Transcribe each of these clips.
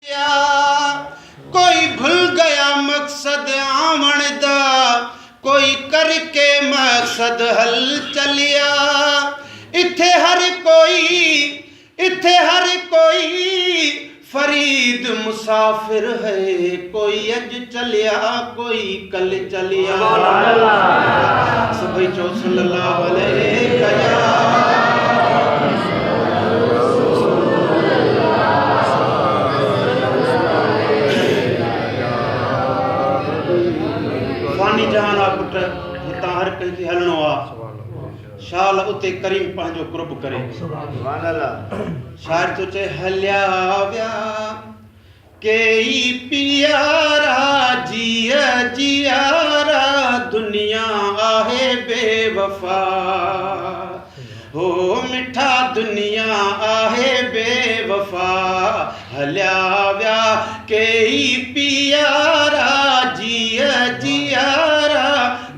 कोई भूल गया मकसद आवन दा, कोई करके मकसद हल चलिया। इत्थे हर कोई फरीद मुसाफिर है, कोई अज चलिया कोई कल चलिया। सभी चो सल्लल्लाहु अलैहि फानी जहान आ पुट हितां हर कंहिंखे हलणो आहे। शाल उते करीम पंहिंजो कुर्ब करे। शायर तो चए हलिया विया केई पियारा जिया जियारा, दुनिया आहे बेवफा हो मिठा दुनिया आहे बेवफा। हलिया विया केई पियारा जिया जियारा,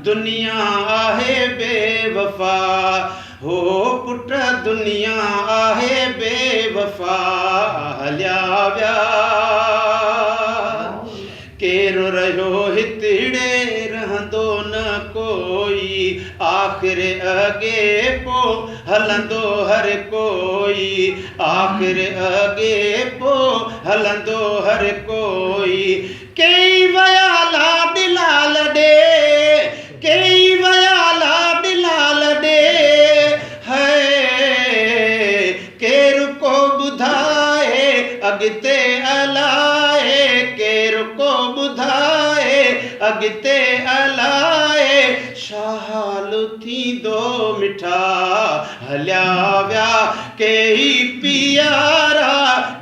दुनिया आहे बेवफा हो पुट दुनिया आहे बेवफा। हलिया विया केर रहियो हितड़े रहंदो न कोई, आखिर अगे पो हलंदो हर कोई, आखिर अगे पो हलंदो हर कोई। कई वया लाड लाल ॾे, कई वया लाड लाल ॾे, है केर को ॿुधाए अॻिते अलाए, केर को ॿुधाए अॻिते अलाए, शाहाल थींदो मिठा। हलिया विया केई पियारा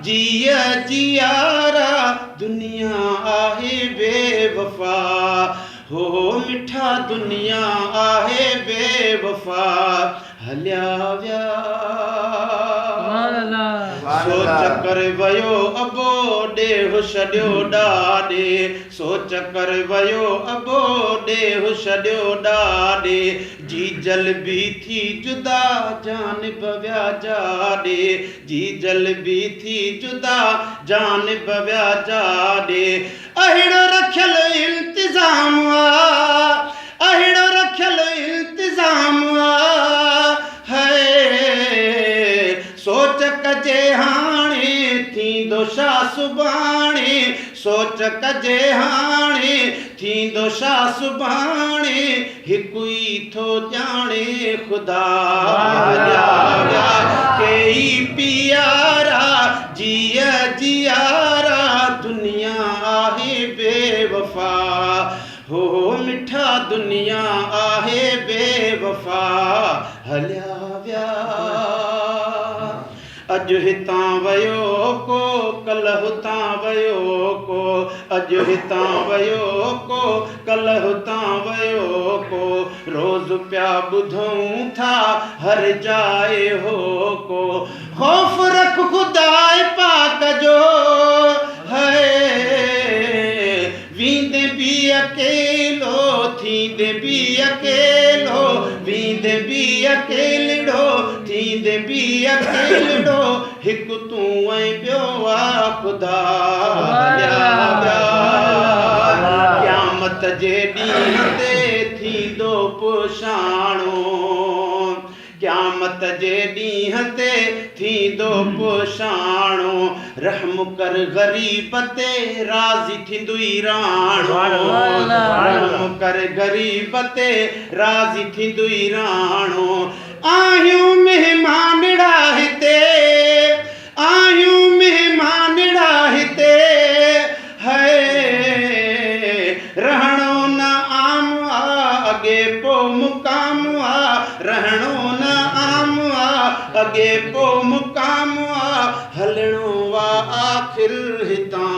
जिया जियारा, दुनिया आहे बेवफा हो मिठा दुनिया आहे बेवफा। हलिया विया सोच कर वयो अबो ॾेहु छॾियो ॾाॾे, सोच कर वयो अबो ॾेहु छॾियो ॾाॾे, जीजल बि थी जुदा जानिब विया जाॾे, जीजल बि थी जुदा जानिब विया जाॾे। अहिड़ो रखियल इंतिज़ाम आ, अहिड़ो रखियल इंतिज़ाम आ, है सोच कजे हाणे थींदो छा सुभाणे, सोच कजे हाणे थींदो छा सुभाणे, हिकु ई थो ॼाणे ख़ुदा। हलिया विया केई पियारा जिया जियारा, दुनिया आहे बेवफा हो मिठा दुनिया आहे बेवफा। हलिया विया अॼु हितां वयो को कल हुतां वयो को, अॼु हितां वयो को कल हुतां वयो को, रोज़ पिया ॿुधूं था हर जाइ हो को। ख़ौफ़ रख खुदाए पाक जो, है वींदे बि अकेलो थींदे बि अकेलो, वींदे बि अकेलो थींदे बि अकेलो, हिकु तूं ऐं ॿियो आ ख़ुदा। हलिया विया क़यामत जे ॾींहं ते थींदो पुछाणो, क़यामत जे ॾींहं ते थींदो पुछाणो, रहम कर ग़रीब ते राज़ी थींदुई राणो, रहम कर ग़रीब ते राज़ी थींदुई राणो। आहियूं महिमानड़ा हिते, आहियूं महिमानड़ा हिते, है रहणो न आम आ अॻे पो मुकाम आ, रहणो न आम आ अॻे पो मुकाम आ, हलणो आ आख़िर हितां।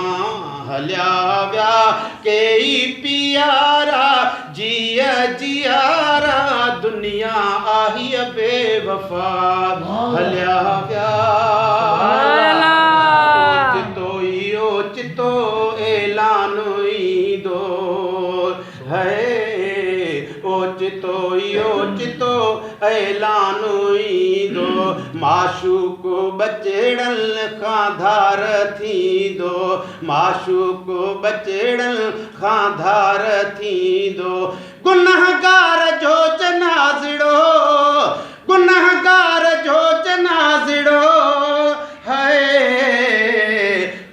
हलिया विया केई पियारा जिया जियारा, दुनिया आही बेवफा। हलिया विया ओचितो ऐलान ईंदो, है ओचितो ऐलान ईंदो, माशूक बचेड़न खां धार थींदो, माशूक बचेड़न खां धार थींदो। गुनहगार जो जनाज़िड़ो, गुनहगार जो जनाज़िड़ो है,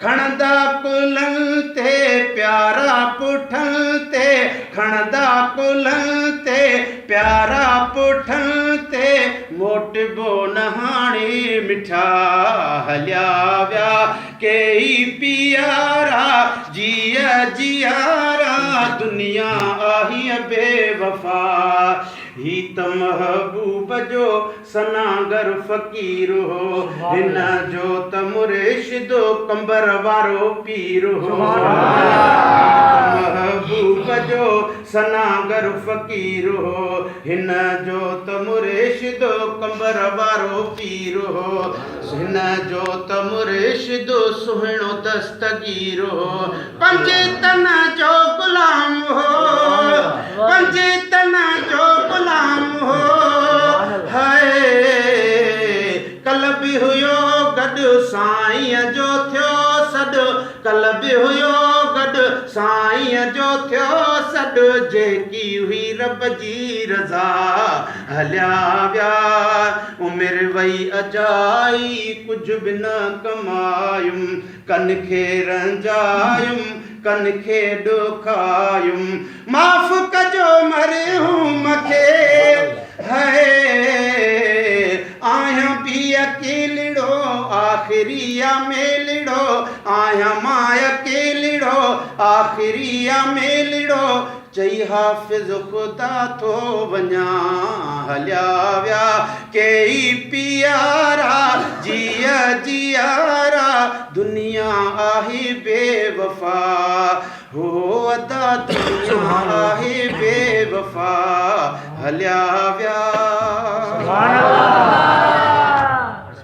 खणंदा कुलनि ते प्यारा पुठनि ते, खणंदा कुलनि ते प्यारा पुठनि ते, मोटिबो न हाणे मिठा हलिया विया केई पियारा, जिया जियारा दुनिया आही बेवफा। ही त महबूब जो सनागर फ़कीर हो, हिन जो त मुर्शिदो कंबर वारो पीर हो। महबूब जो सनागर फ़कीर हो, हिन जो त मुर्शिदो कंबर वारो पीर हो, हिन जो त मुर्शिदो सुहिणो दस्तगीर हो। पंजे तन जो गुलाम हो, पंजे तन जो गुलाम हो, हाय कल बि हुयो गॾु साईं जो थियो सॾु, कल बि हुयो गॾु साईं जो थियो सॾु, जेकी हुई रब जी रज़ा हलिया विया। उमिरि वई अजाई कुझु बि न कमायुम, कन खे रंजायुम कन खे ॾुखायुम, माफ़ कजो मरहूम खे, है आहियां बि अकेलिड़ो आख़िरीअ में लिड़ो, आहियां मां अकेलिड़ो आख़िरीअ में लिड़ो, चई हाफ़िज़ ख़ुदा थो वञा हलिया विया केई पियारा, जिया जियारा दुनिया आहे बेवफ़ा, हो अदा दुनिया आहे बेवफ़ा हलिया विया।